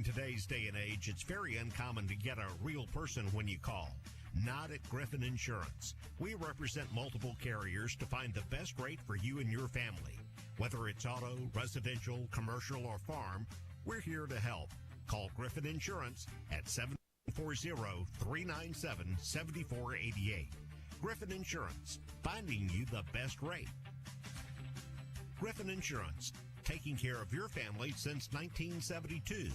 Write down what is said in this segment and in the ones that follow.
today's day and age, it's very uncommon to get a real person when you call. Not at Griffin Insurance. We represent multiple carriers to find the best rate for you and your family. Whether it's auto, residential, commercial, or farm, we're here to help. Call Griffin Insurance at 740-397-7488. Griffin Insurance, finding you the best rate. Griffin Insurance, taking care of your family since 1972.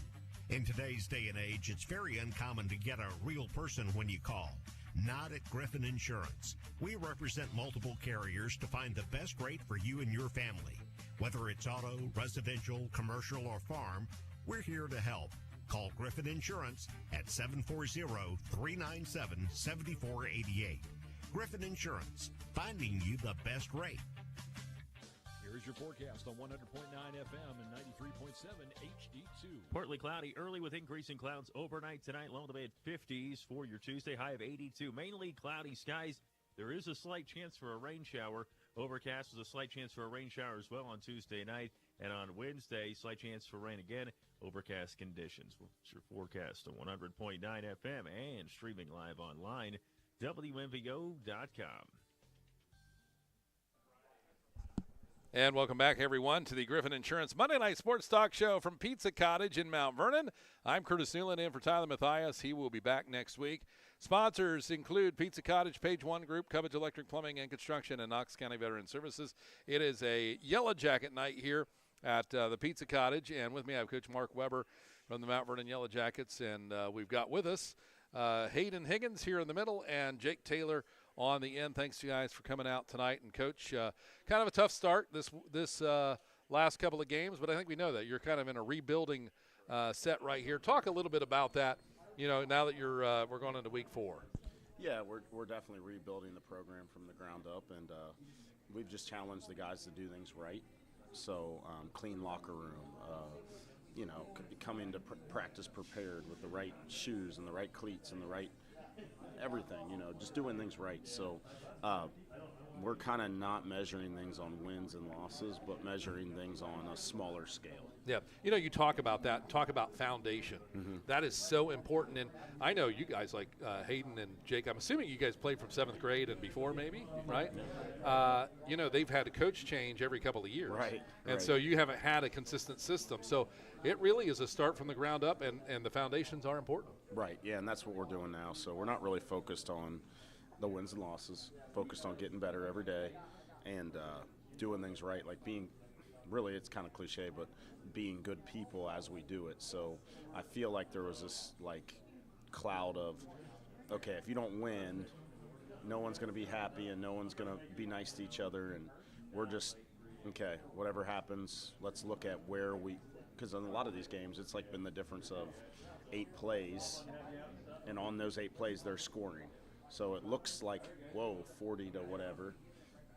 In today's day and age, it's very uncommon to get a real person when you call. Not at Griffin Insurance. We represent multiple carriers to find the best rate for you and your family. Whether it's auto, residential, commercial, or farm, we're here to help. Call Griffin Insurance at 740-397-7488. Griffin Insurance, finding you the best rate. Here's your forecast on 100.9 FM and 93.7 HD2. Partly cloudy early with increasing clouds overnight tonight. Low to mid-50s for your Tuesday, high of 82. Mainly cloudy skies. There is a slight chance for a rain shower. Overcast with a slight chance for a rain shower as well on Tuesday night. And on Wednesday, slight chance for rain again. Overcast conditions. What's your forecast on 100.9 FM and streaming live online, WMVO.com. And welcome back, everyone, to the Griffin Insurance Monday Night Sports Talk Show from Pizza Cottage in Mount Vernon. I'm Curtis Newland in for Tyler Mathias. He will be back next week. Sponsors include Pizza Cottage, Page One Group, Covetts Electric Plumbing and Construction, and Knox County Veteran Services. It is a Yellow Jacket night here at the Pizza Cottage. And with me, I have Coach Mark Weber from the Mount Vernon Yellow Jackets. And we've got with us Hayden Higgins here in the middle and Jake Taylor on the end. Thanks to you guys for coming out tonight. And Coach, kind of a tough start this last couple of games, but I think we know that you're kind of in a rebuilding set right here. Talk a little bit about that, now that we're going into week 4. Yeah, we're definitely rebuilding the program from the ground up, and we've just challenged the guys to do things right. So clean locker room, come into practice prepared with the right shoes and the right cleats and the right everything, just doing things right. So we're kind of not measuring things on wins and losses, but measuring things on a smaller scale. Yeah. You talk about that, talk about foundation. Mm-hmm. That is so important. And I know you guys like Hayden and Jake, I'm assuming you guys played from 7th grade and before maybe, right? They've had a coach change every couple of years. Right. And so you haven't had a consistent system. So it really is a start from the ground up, and the foundations are important. Right, yeah, and that's what we're doing now. So we're not really focused on the wins and losses, focused on getting better every day and doing things right, like being – really it's kind of cliche, but being good people as we do it. So I feel like there was this, cloud of, okay, if you don't win, no one's going to be happy and no one's going to be nice to each other. And we're just, okay, whatever happens, let's look at where we – because in a lot of these games it's been the difference of 8 plays, and on those 8 plays they're scoring. So it looks like, 40 to whatever.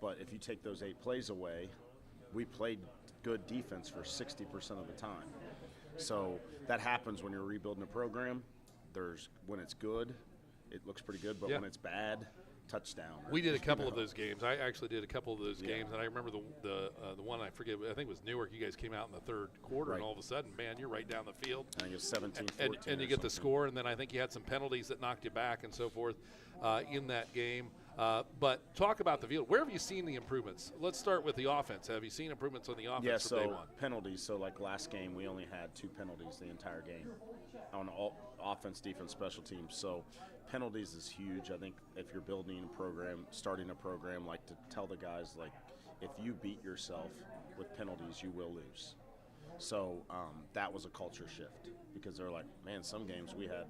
But if you take those 8 plays away, we played good defense for 60% of the time. So that happens when you're rebuilding a program. When it's good, it looks pretty good, but when it's bad, touchdown. We did a couple of those games. I actually did a couple of those games, and I remember the one, I forget, I think it was Newark. You guys came out in the 3rd quarter, and all of a sudden, man, you're right down the field. I think it was 17-14. And you get the score, and then I think you had some penalties that knocked you back and so forth in that game. But talk about the field. Where have you seen the improvements? Let's start with the offense. Have you seen improvements on the offense from day one? Penalties. So last game, we only had 2 penalties the entire game on all offense, defense, special teams. So penalties is huge. I think if you're building a program, starting a program, to tell the guys, if you beat yourself with penalties, you will lose. So that was a culture shift because they're like, man, some games we had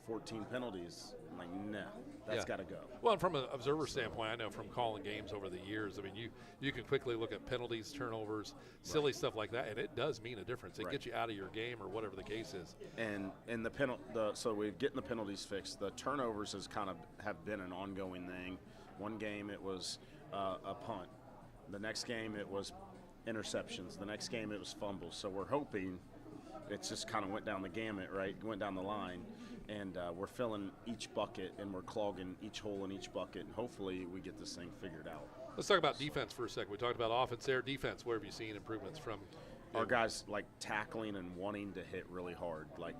14 penalties. I'm like, no, that's got to go. Well, and from an observer standpoint, I know from calling games over the years, I mean, you can quickly look at penalties, turnovers, silly stuff like that, and it does mean a difference. It gets you out of your game or whatever the case is. And so we're getting the penalties fixed. The turnovers have been an ongoing thing. One game it was a punt. The next game it was interceptions. The next game it was fumbles. So we're hoping it's just kind of went down the gamut, right? Went down the line. And we're filling each bucket, and we're clogging each hole in each bucket, and hopefully we get this thing figured out. Let's talk about defense for a second. We talked about offense there. Defense, where have you seen improvements from our guys like tackling and wanting to hit really hard. Like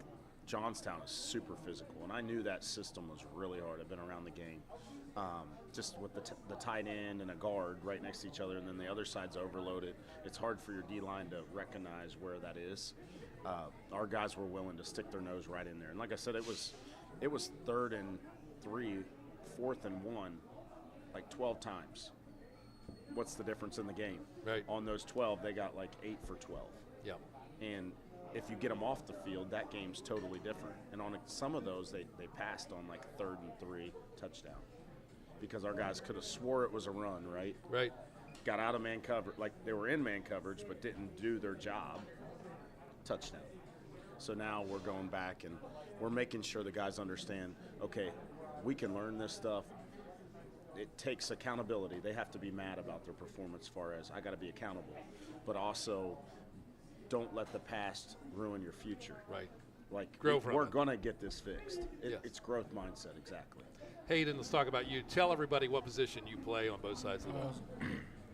Johnstown is super physical, and I knew that system was really hard. I've been around the game. Just with the tight end and a guard right next to each other, and then the other side's overloaded. It's hard for your D-line to recognize where that is. Our guys were willing to stick their nose right in there. And like I said, it was 3rd and 3, 4th and 1, like 12 times. What's the difference in the game? Right. On those 12, they got like 8 for 12. Yeah. And if you get them off the field, that game's totally different. And on some of those, they passed on like 3rd and 3 touchdown. Because our guys could have swore it was a run, right? Right. Got out of man coverage, like they were in man coverage, but didn't do their job. Touchdown. So now we're going back and we're making sure the guys understand, okay, we can learn this stuff. It takes accountability. They have to be mad about their performance as far as I got to be accountable. But also don't let the past ruin your future. Right. Like we're going to get this fixed. Yes. It's growth mindset, exactly. Hayden, let's talk about you. Tell everybody what position you play on both sides of the ball.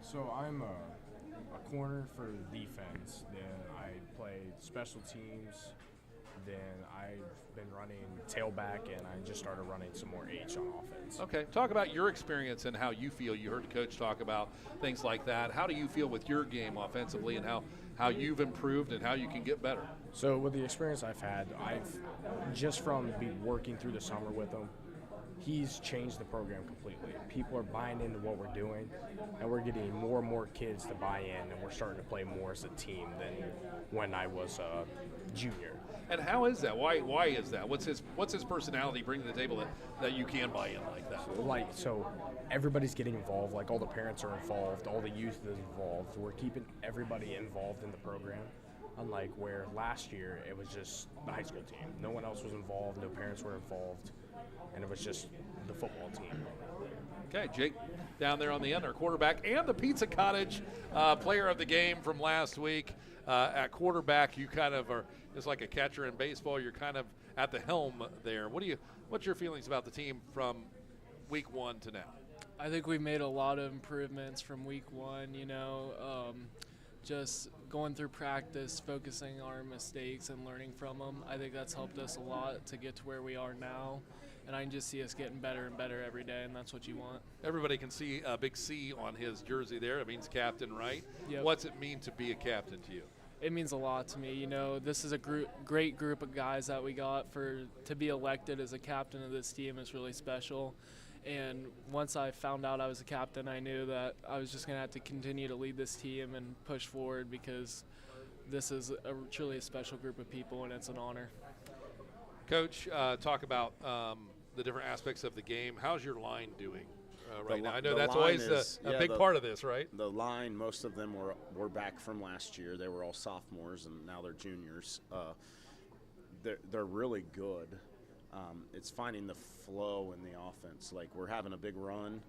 So I'm a corner for defense. Then I play special teams. Then I've been running tailback, and I just started running some more H on offense. Okay, talk about your experience and how you feel. You heard the coach talk about things like that. How do you feel with your game offensively, and how you've improved and how you can get better? So with the experience I've had, I've just from working through the summer with him, he's changed the program completely. People are buying into what we're doing, and we're getting more and more kids to buy in, and we're starting to play more as a team than when I was a junior. And how is that? Why is that? What's his personality bring to the table that you can buy in like that? So everybody's getting involved. Like all the parents are involved, all the youth is involved. We're keeping everybody involved in the program. Unlike where last year it was just the high school team. No one else was involved, no parents were involved, and it was just the football team. Okay, Jake down there on the end, our quarterback, and the Pizza Cottage player of the game from last week. At quarterback, you kind of are just like a catcher in baseball. You're kind of at the helm there. What's your feelings about the team from week 1 to now? I think we've made a lot of improvements from week 1, just going through practice, focusing on our mistakes and learning from them. I think that's helped us a lot to get to where we are now. And I can just see us getting better and better every day, and that's what you want. Everybody can see a big C on his jersey there. It means captain, right? Yep. What's it mean to be a captain to you? It means a lot to me. This is a great group of guys that we got. To be elected as a captain of this team is really special. And once I found out I was a captain, I knew that I was just going to have to continue to lead this team and push forward because this is truly a special group of people, and it's an honor. Coach, talk about the different aspects of the game. How's your line doing right now? I know that's always a big part of this, right? The line, most of them were back from last year. They were all sophomores, and now they're juniors. They're really good. It's finding the flow in the offense. Like we're having a big run,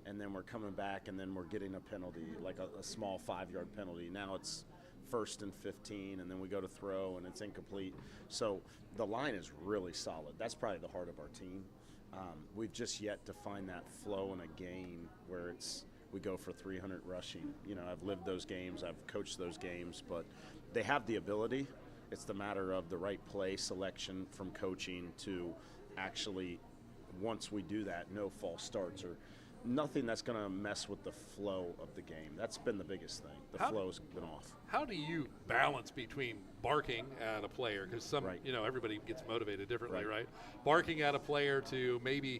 and then we're coming back, and then we're getting a penalty, like a small 5-yard penalty. Now it's 1st and 15, and then we go to throw, and it's incomplete. So the line is really solid. That's probably the heart of our team. We've just yet to find that flow in a game where we go for 300 rushing. I've lived those games, I've coached those games, but they have the ability. It's the matter of the right play selection from coaching to actually, once we do that, no false starts or nothing that's going to mess with the flow of the game. That's been the biggest thing. The flow's been off. How do you balance between barking at a player? Because everybody gets motivated differently, right? Barking at a player to maybe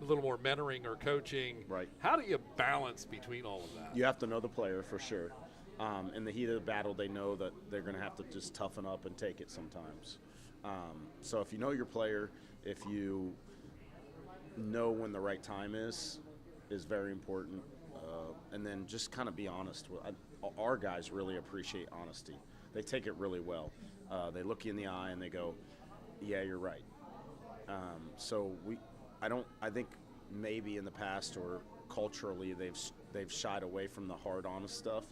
a little more mentoring or coaching. Right. How do you balance between all of that? You have to know the player for sure. In the heat of the battle, they know that they're going to have to just toughen up and take it sometimes. So if you know your player, if you know when the right time is very important. And then just kind of be honest. Our guys really appreciate honesty. They take it really well. They look you in the eye and they go, yeah, you're right. I think maybe in the past or culturally they've shied away from the hard, honest stuff.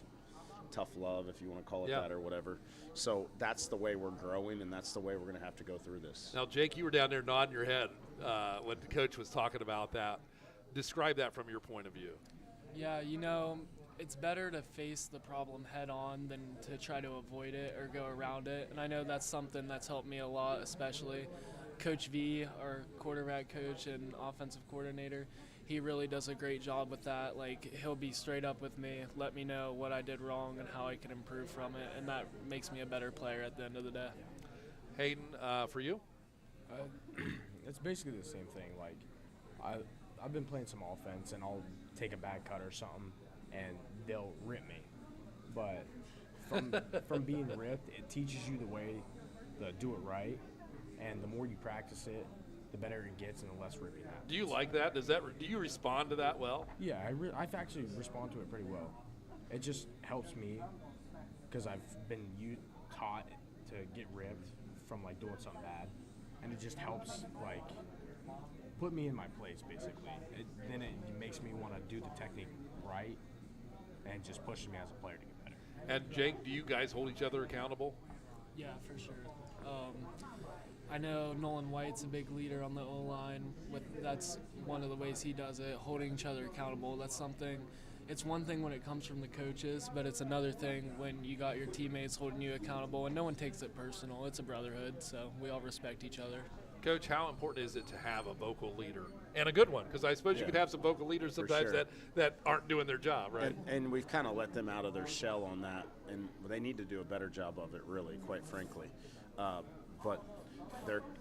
Tough love, if you want to call it that or whatever. So that's the way we're growing, and that's the way we're going to have to go through this. Now, Jake, you were down there nodding your head when the coach was talking about that. Describe that from your point of view. Yeah, it's better to face the problem head on than to try to avoid it or go around it. And I know that's something that's helped me a lot, especially Coach V, our quarterback coach and offensive coordinator. He really does a great job with that. Like, he'll be straight up with me, let me know what I did wrong and how I can improve from it, and that makes me a better player at the end of the day. Hayden, for you? It's basically the same thing. Like, I've been playing some offense, and I'll take a bad cut or something, and they'll rip me. But from being ripped, it teaches you the way to do it right, and the more you practice it, the better it gets and the less ripping happens. Do you like that? Do you respond to that well? Yeah, I've actually respond to it pretty well. It just helps me because I've been taught to get ripped from like doing something bad, and it just helps like put me in my place basically. Then it makes me want to do the technique right, and just pushes me as a player to get better. And Jake, do you guys hold each other accountable? Yeah, for sure. I know Nolan White's a big leader on the O-line. That's one of the ways he does it, holding each other accountable. That's something. It's one thing when it comes from the coaches, but it's another thing when you got your teammates holding you accountable, and no one takes it personal. It's a brotherhood, so we all respect each other. Coach, how important is it to have a vocal leader and a good one? Because I suppose you could have some vocal leaders sometimes sure. that aren't doing their job, right? And we've kind of let them out of their shell on that, and they need to do a better job of it, really, quite frankly. But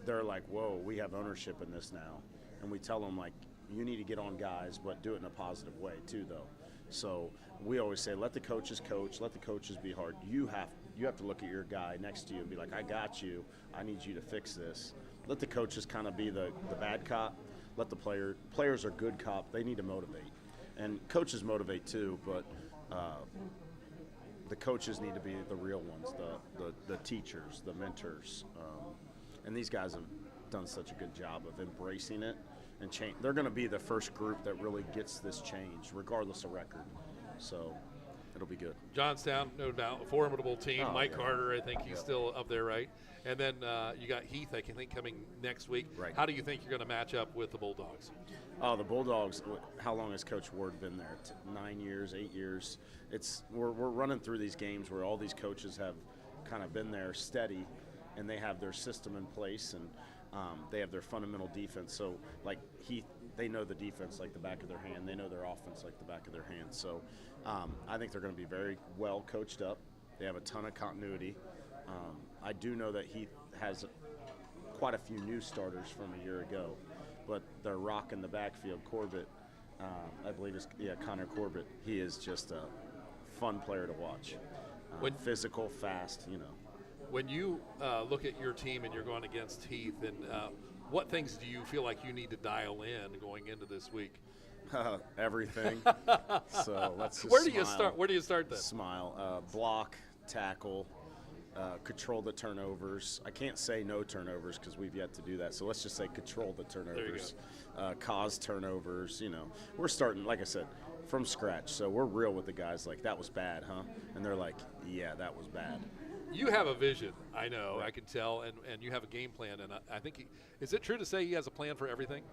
they're like, whoa, we have ownership in this now. And we tell them, like, you need to get on guys, but do it in a positive way, too, though. So we always say, let the coaches coach, let the coaches be hard. You have to look at your guy next to you and be like, I got you. I need you to fix this. Let the coaches kind of be the bad cop. Let the players are good cop. They need to motivate. And coaches motivate, too, but the coaches need to be the real ones, the teachers, the mentors. And these guys have done such a good job of embracing it and change. They're going to be the first group that really gets this change, regardless of record. So it'll be good. Johnstown, no doubt, a formidable team. Oh, Mike yeah. Carter, I think he's still up there, right? And then you got Heath, I think, coming next week. Right. How do you think you're going to match up with the Bulldogs? Oh, the Bulldogs, how long has Coach Ward been there? 9 years, 8 years? We're running through these games where all these coaches have kind of been there steady, and they have their system in place, and they have their fundamental defense. So, like they know the defense like the back of their hand. They know their offense like the back of their hand. So I think they're going to be very well coached up. They have a ton of continuity. I do know that he has quite a few new starters from a year ago, but their rock in the backfield, Corbett, I believe is Connor Corbett. He is just a fun player to watch. Physical, fast, When you look at your team and you're going against Heath, and what things do you feel like you need to dial in going into this week? Everything. So let's just Where do you start? Where do you start then? Smile. Block, tackle, control the turnovers. I can't say no turnovers because we've yet to do that. So let's just say control the turnovers. Cause turnovers. We're starting, like I said, from scratch. So we're real with the guys. Like, that was bad, huh? And they're like, yeah, that was bad. You have a vision, I know, right. I can tell, and you have a game plan, and I think is it true to say he has a plan for everything?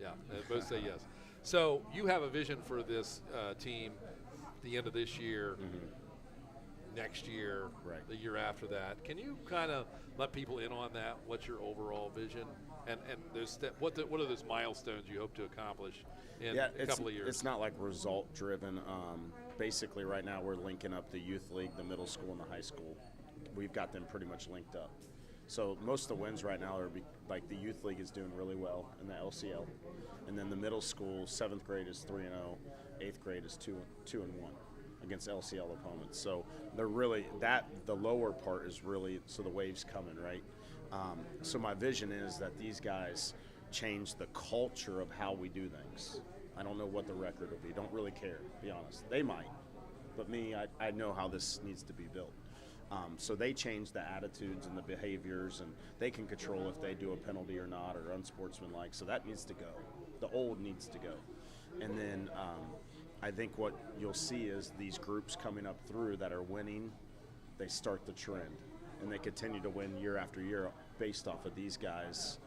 Yeah, both say yes. So you have a vision for this team the end of this year, next year, right. The year after that. Can you kind of let people in on that? What's your overall vision? And what are those milestones you hope to accomplish in a couple of years? It's not like result driven. Basically, right now we're linking up the youth league, the middle school, and the high school. We've got them pretty much linked up. So most of the wins right now are like the youth league is doing really well in the LCL, and then the middle school 7th grade is 3-0, 8th grade is 2-1 against LCL opponents. So they're really the lower part is really so the wave's coming, right. So my vision is that these guys change the culture of how we do things. I don't know what the record will be. Don't really care, to be honest. They might, but me, I know how this needs to be built. So they change the attitudes and the behaviors, and they can control if they do a penalty or not, or unsportsmanlike. So that needs to go. The old needs to go. And then I think what you'll see is these groups coming up through that are winning, they start the trend. And they continue to win year after year based off of these guys'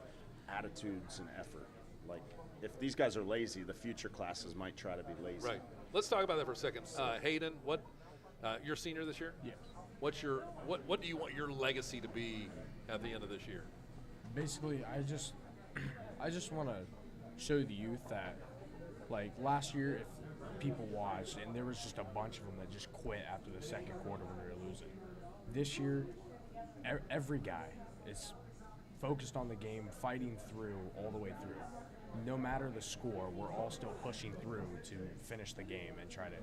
attitudes and effort. Like, if these guys are lazy, the future classes might try to be lazy. Right. Let's talk about that for a second. Hayden, you're a senior this year? Yes. What do you want your legacy to be at the end of this year? Basically, I just want to show the youth that, like last year, if people watched and there was just a bunch of them that just quit after the second quarter when we were losing. This year, every guy is focused on the game, fighting through all the way through. No matter the score, we're all still pushing through to finish the game and try to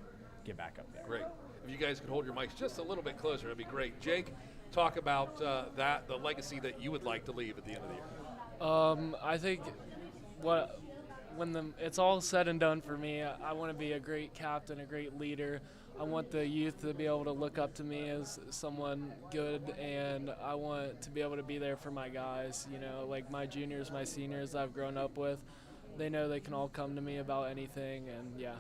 get back up there. Great. If you guys could hold your mics just a little bit closer, that'd be great. Jake, talk about the legacy that you would like to leave at the end of the year. I think when it's all said and done for me, I want to be a great captain, a great leader. I want the youth to be able to look up to me as someone good, and I want to be able to be there for my guys, like my juniors, my seniors that I've grown up with. They know they can all come to me about anything, and yeah.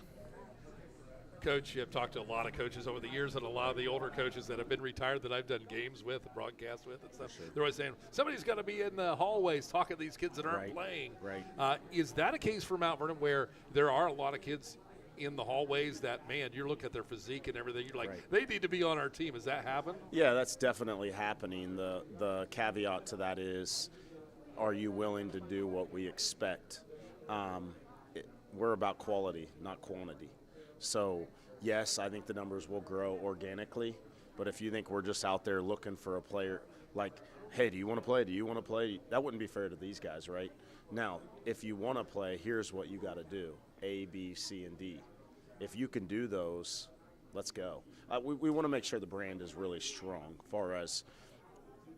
Coach, I've talked to a lot of coaches over the years, and a lot of the older coaches that have been retired that I've done games with, broadcasts with, and stuff. Sure. They're always saying, somebody's got to be in the hallways talking to these kids that aren't playing. Right. Is that a case for Mount Vernon where there are a lot of kids in the hallways that, man, you look at their physique and everything, you're like, they need to be on our team? Has that happened? Yeah, that's definitely happening. The caveat to that is, are you willing to do what we expect? We're about quality, not quantity. So, yes, I think the numbers will grow organically, but if you think we're just out there looking for a player, like, hey, do you want to play? Do you want to play? That wouldn't be fair to these guys, right? Now, if you want to play, here's what you got to do, A, B, C, and D. If you can do those, let's go. We want to make sure the brand is really strong as far as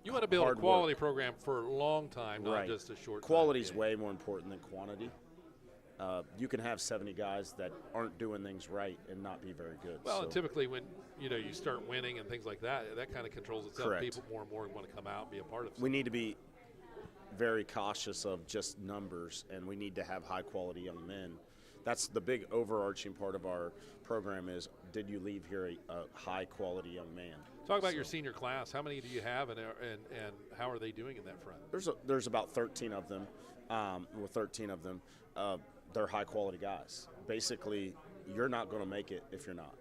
you want to build a quality program for a long time, not just a short time. Quality is way more important than quantity. You can have 70 guys that aren't doing things right and not be very good. Well, and typically when you start winning and things like that, that kind of controls itself. Correct. People more and more want to come out and be a part of it. We need to be very cautious of just numbers, and we need to have high-quality young men. That's the big overarching part of our program is, did you leave here a high-quality young man? Talk about your senior class. How many do you have, and how are they doing in that front? There's about 13 of them. 13 of them. They're high-quality guys. Basically, you're not going to make it if you're not.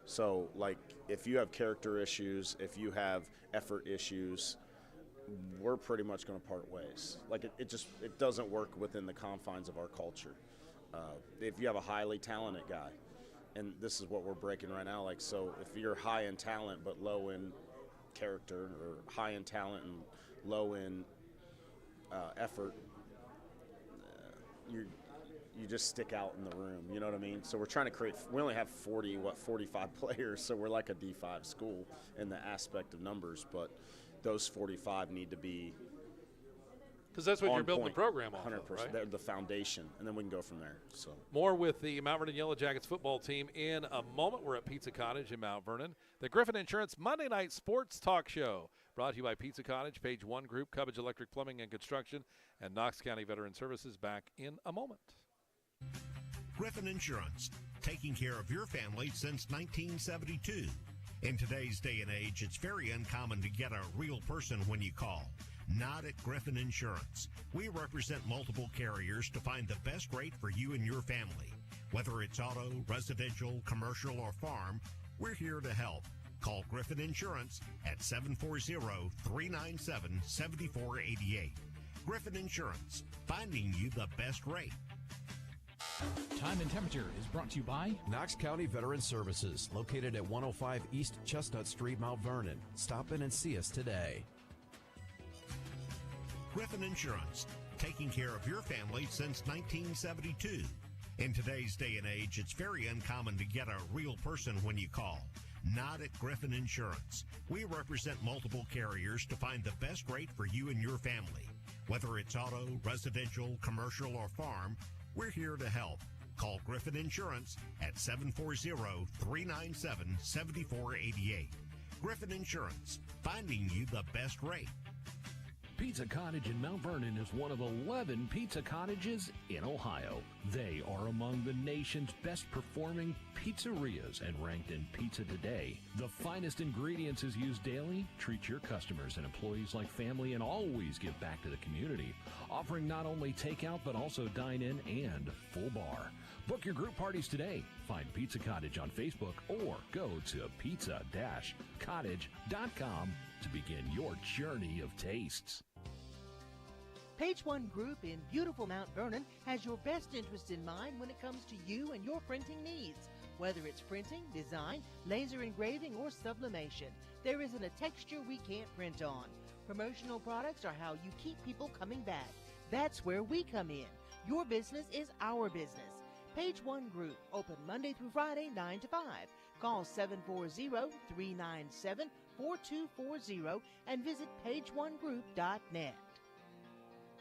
So, like, if you have character issues, if you have effort issues, we're pretty much going to part ways. Like, it doesn't work within the confines of our culture. If you have a highly talented guy, and this is what we're breaking right now, like, so if you're high in talent but low in character, or high in talent and low in effort, you just stick out in the room, you know what I mean? So we're trying to create, we only have 45 players, so we're like a D5 school in the aspect of numbers, but those 45 need to be because that's what you're building the program off 100%. Of, right? They're the foundation, and then we can go from there. So more with the Mount Vernon Yellow Jackets football team in a moment. We're at Pizza Cottage in Mount Vernon. The Griffin Insurance Monday Night Sports Talk Show, brought to you by Pizza Cottage, Page 1 Group, Cubbage Electric Plumbing and Construction, and Knox County Veteran Services. Back in a moment. Griffin Insurance, taking care of your family since 1972. In today's day and age, it's very uncommon to get a real person when you call. Not at Griffin Insurance. We represent multiple carriers to find the best rate for you and your family. Whether it's auto, residential, commercial, or farm, we're here to help. Call Griffin Insurance at 740-397-7488. Griffin Insurance, finding you the best rate. Time and Temperature is brought to you by Knox County Veteran Services, located at 105 East Chestnut Street, Mount Vernon. Stop in and see us today. Griffin Insurance, taking care of your family since 1972. In today's day and age, it's very uncommon to get a real person when you call. Not at Griffin Insurance. We represent multiple carriers to find the best rate for you and your family. Whether it's auto, residential, commercial, or farm, we're here to help. Call Griffin Insurance at 740-397-7488. Griffin Insurance, finding you the best rate. Pizza Cottage in Mount Vernon is one of 11 pizza cottages in Ohio. They are among the nation's best performing pizzerias and ranked in Pizza Today. The finest ingredients is used daily. Treat your customers and employees like family and always give back to the community. Offering not only takeout but also dine-in and full bar. Book your group parties today. Find Pizza Cottage on Facebook or go to pizza-cottage.com to begin your journey of tastes. Page One Group in beautiful Mount Vernon has your best interest in mind when it comes to you and your printing needs. Whether it's printing, design, laser engraving, or sublimation, there isn't a texture we can't print on. Promotional products are how you keep people coming back. That's where we come in. Your business is our business. Page One Group, open Monday through Friday, 9 to 5. Call 740-397-4240 and visit pageonegroup.net.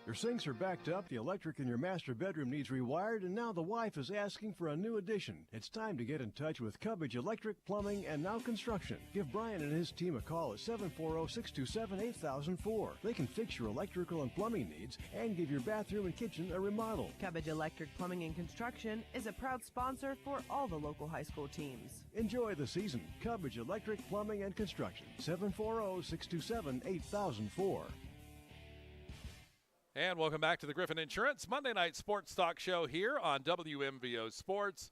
Your sinks are backed up, the electric in your master bedroom needs rewired, and now the wife is asking for a new addition. It's time to get in touch with Cubbage Electric, Plumbing, and Now Construction. Give Brian and his team a call at 740-627-8004. They can fix your electrical and plumbing needs and give your bathroom and kitchen a remodel. Cubbage Electric, Plumbing, and Construction is a proud sponsor for all the local high school teams. Enjoy the season. Cubbage Electric, Plumbing, and Construction. 740-627-8004. And welcome back to the Griffin Insurance Monday Night Sports Talk Show here on WMVO Sports.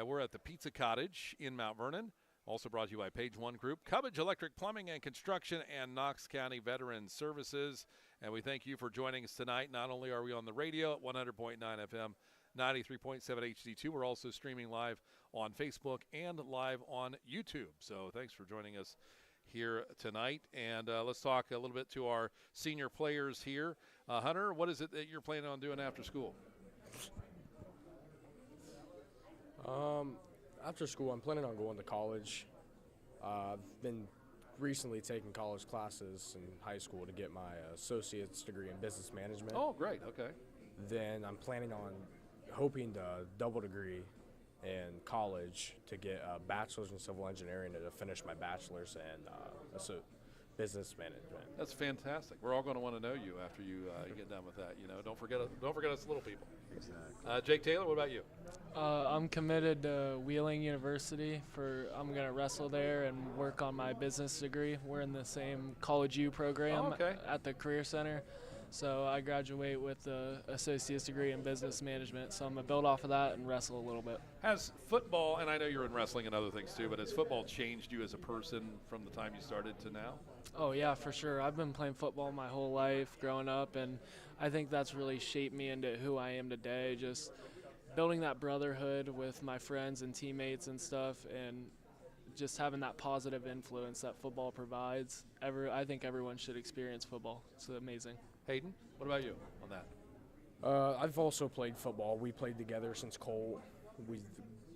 We're at the Pizza Cottage in Mount Vernon. Also brought to you by Page One Group, Cubbage Electric Plumbing and Construction, and Knox County Veteran Services. And we thank you for joining us tonight. Not only are we on the radio at 100.9 FM, 93.7 HD2, we're also streaming live on Facebook and live on YouTube. So thanks for joining us here tonight. And let's talk a little bit to our senior players here. Hunter, what is it that you're planning on doing after school? After school, I'm planning on going to college. I've been recently taking college classes in high school to get my associate's degree in business management. Oh, great. Okay. Then I'm planning on hoping to double degree in college to get a bachelor's in civil engineering and to finish my bachelor's in business management. That's fantastic. We're all going to want to know you after you get done with that. You know, don't forget us little people. Exactly. Jake Taylor, what about you? I'm committed to Wheeling University. I'm going to wrestle there and work on my business degree. We're in the same College U program at the Career Center. So I graduate with the associate's degree in business management. So I'm going to build off of that and wrestle a little bit. Has football, and I know you're in wrestling and other things too, but has football changed you as a person from the time you started to now? Oh, yeah, for sure. I've been playing football my whole life growing up, and I think that's really shaped me into who I am today. Just building that brotherhood with my friends and teammates and stuff, and just having that positive influence that football provides. I think everyone should experience football. It's amazing. Hayden, what about you on that? I've also played football. We played together since Colt. We've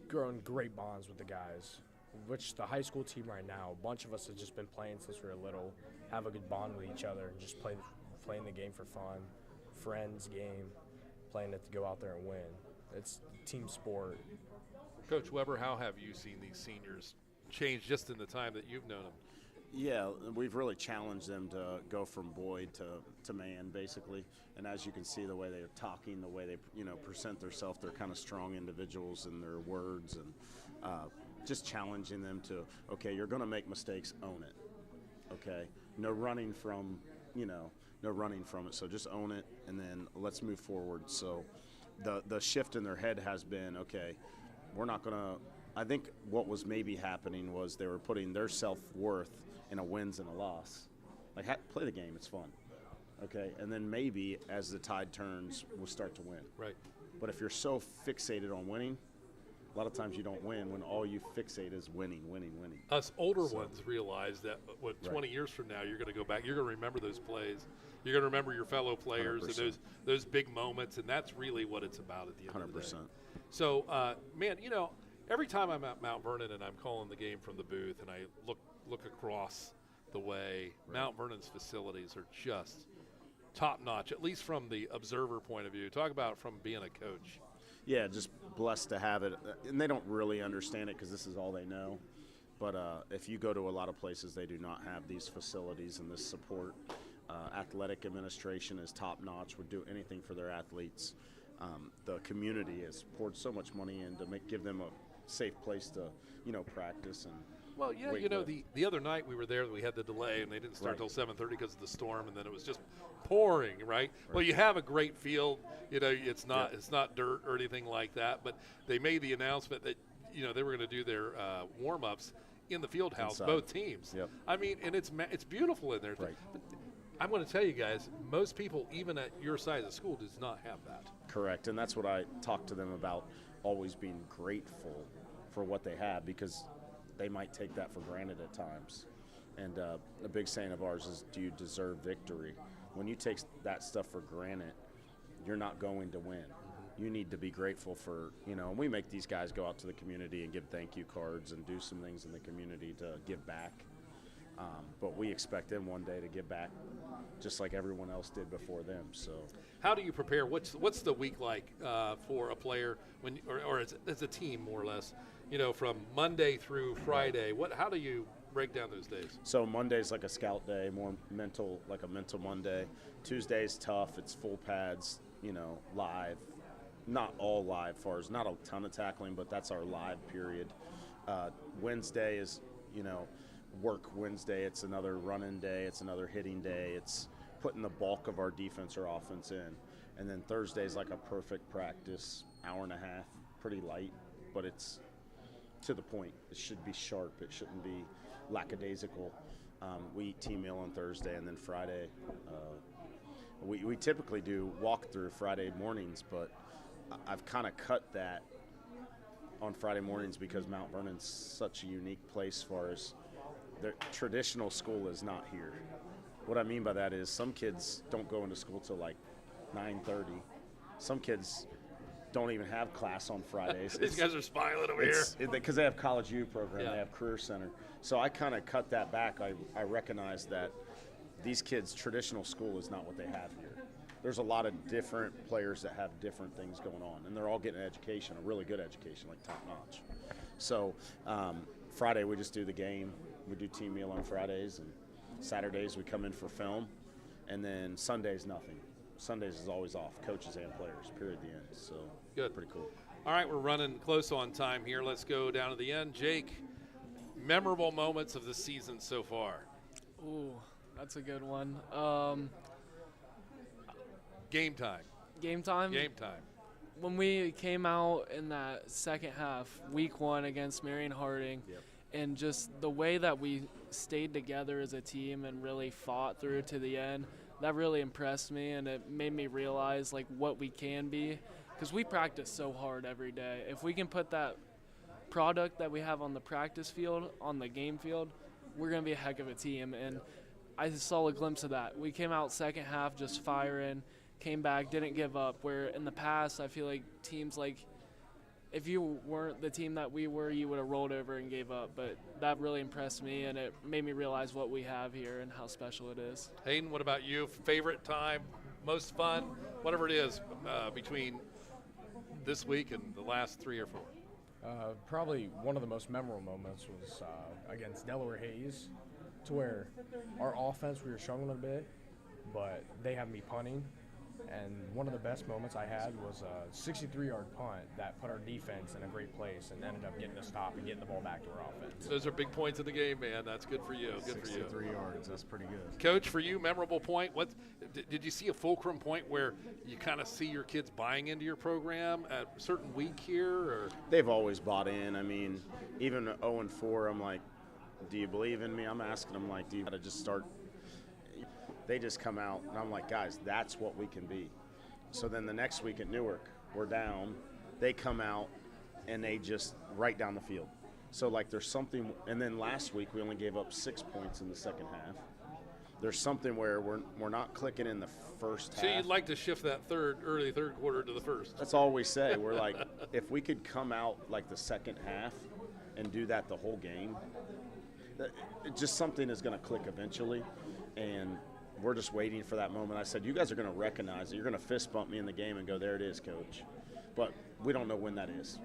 grown great bonds with the guys, which the high school team right now, a bunch of us have just been playing since we were little, have a good bond with each other, and just playing the game for fun, friends game, playing it to go out there and win. It's team sport. Coach Weber, how have you seen these seniors change just in the time that you've known them? Yeah, we've really challenged them to go from boy to man, basically. And as you can see, the way they're talking, the way they present themselves, they're kind of strong individuals in their words, and just challenging them to, okay, you're going to make mistakes, own it. Okay, no running from it. So just own it, and then let's move forward. So the shift in their head has been, okay, we're not going to. I think what was maybe happening was they were putting their self-worth in a wins and a loss. Like, play the game, it's fun. Okay, and then maybe as the tide turns, we'll start to win. Right. But if you're so fixated on winning, a lot of times you don't win when all you fixate is winning. Us older ones realize that 20 years from now, you're going to go back, you're going to remember those plays. You're going to remember your fellow players 100%. And those big moments, and that's really what it's about at the end 100%. Of the day. So, man, every time I'm at Mount Vernon and I'm calling the game from the booth and I look across the way, right. Mount Vernon's facilities are just top-notch, at least from the observer point of view. Talk about from being a coach. Yeah, just blessed to have it. And they don't really understand it because this is all they know. But if you go to a lot of places, they do not have these facilities and this support. Athletic administration is top notch, would do anything for their athletes. The community has poured so much money in to give them a safe place to, practice and. Well, yeah, the other night we were there, we had the delay, and they didn't start till 7:30 because of the storm, and then it was just pouring, right? Well, you have a great field. It's not dirt or anything like that, but they made the announcement that, they were going to do their warm-ups in the field house, inside. both teams. Yep. I mean, and it's beautiful in there. Right. But I'm going to tell you guys, most people, even at your size of school, does not have that. Correct, and that's what I talk to them about, always being grateful for what they have, because they might take that for granted at times. And a big saying of ours is, do you deserve victory? When you take that stuff for granted, you're not going to win. You need to be grateful for, and we make these guys go out to the community and give thank you cards and do some things in the community to give back. But we expect them one day to give back just like everyone else did before them. So, how do you prepare? What's the week like for a player or as a team, more or less? From Monday through Friday. How do you break down those days? So Monday's like a scout day, more mental, like a mental Monday. Tuesday's tough. It's full pads, live. Not all live, far as not a ton of tackling, but that's our live period. Wednesday is, work Wednesday. It's another running day. It's another hitting day. It's putting the bulk of our defense or offense in. And then Thursday's like a perfect practice, hour and a half, pretty light, but it's to the point. It should be sharp. It shouldn't be lackadaisical. We eat team meal on Thursday, and then Friday. We typically do walkthrough Friday mornings, but I've kind of cut that on Friday mornings because Mount Vernon's such a unique place as far as their traditional school is not here. What I mean by that is some kids don't go into school till like 9:30. Some kids don't even have class on Fridays. These guys are smiling over here. Because they have college U program, They have career center. So I kind of cut that back. I recognize that these kids' traditional school is not what they have here. There's a lot of different players that have different things going on, and they're all getting an education, a really good education, like top notch. So Friday we just do the game. We do team meal on Fridays, and Saturdays we come in for film, and then Sundays nothing. Sundays is always off, coaches and players, period, the end. So good. Pretty cool. All right, we're running close on time here. Let's go down to the end. Jake, memorable moments of the season so far. Ooh, that's a good one. Game time. Game time? Game time. When we came out in that second half, week 1 against Marion Harding, and just the way that we stayed together as a team and really fought through to the end, that really impressed me, and it made me realize what we can be, because we practice so hard every day. If we can put that product that we have on the practice field on the game field, we're going to be a heck of a team. And I saw a glimpse of that. We came out second half just firing, came back, didn't give up, where in the past I feel like teams if you weren't the team that we were, you would have rolled over and gave up. But that really impressed me, and it made me realize what we have here and how special it is. Hayden, what about you? Favorite time, most fun, whatever it is, between this week and the last 3 or 4? Probably one of the most memorable moments was against Delaware Hayes, to where our offense, we were struggling a bit, but they had me punting. And one of the best moments I had was a 63-yard punt that put our defense in a great place and ended up getting a stop and getting the ball back to our offense. Those are big points of the game, man. That's good for you. Good for you. 63 yards, that's pretty good. Coach, for you, memorable point. What did you see a fulcrum point where you kind of see your kids buying into your program at a certain week here? Or? They've always bought in. I mean, even 0-4, I'm like, do you believe in me? I'm asking them, do you got to just start? They just come out, and I'm like, guys, that's what we can be. So then the next week at Newark, we're down. They come out, and they just right down the field. So, there's something – and then last week we only gave up 6 points in the second half. There's something where we're not clicking in the first half. So you'd like to shift that early third quarter to the first. That's all we say. We're like, if we could come out the second half and do that the whole game, just something is going to click eventually. And – we're just waiting for that moment. I said, you guys are going to recognize it. You're going to fist bump me in the game and go, there it is, coach. But we don't know when that is.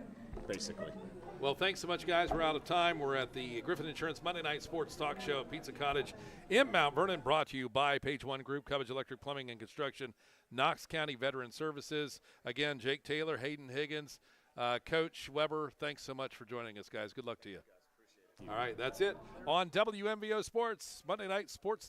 basically. Well, thanks so much, guys. We're out of time. We're at the Griffin Insurance Monday Night Sports Talk Show at Pizza Cottage in Mount Vernon, brought to you by Page One Group, Cubbage Electric Plumbing and Construction, Knox County Veteran Services. Again, Jake Taylor, Hayden Higgins, Coach Weber, thanks so much for joining us, guys. Good luck to you. All right, that's it on WMVO Sports, Monday Night Sports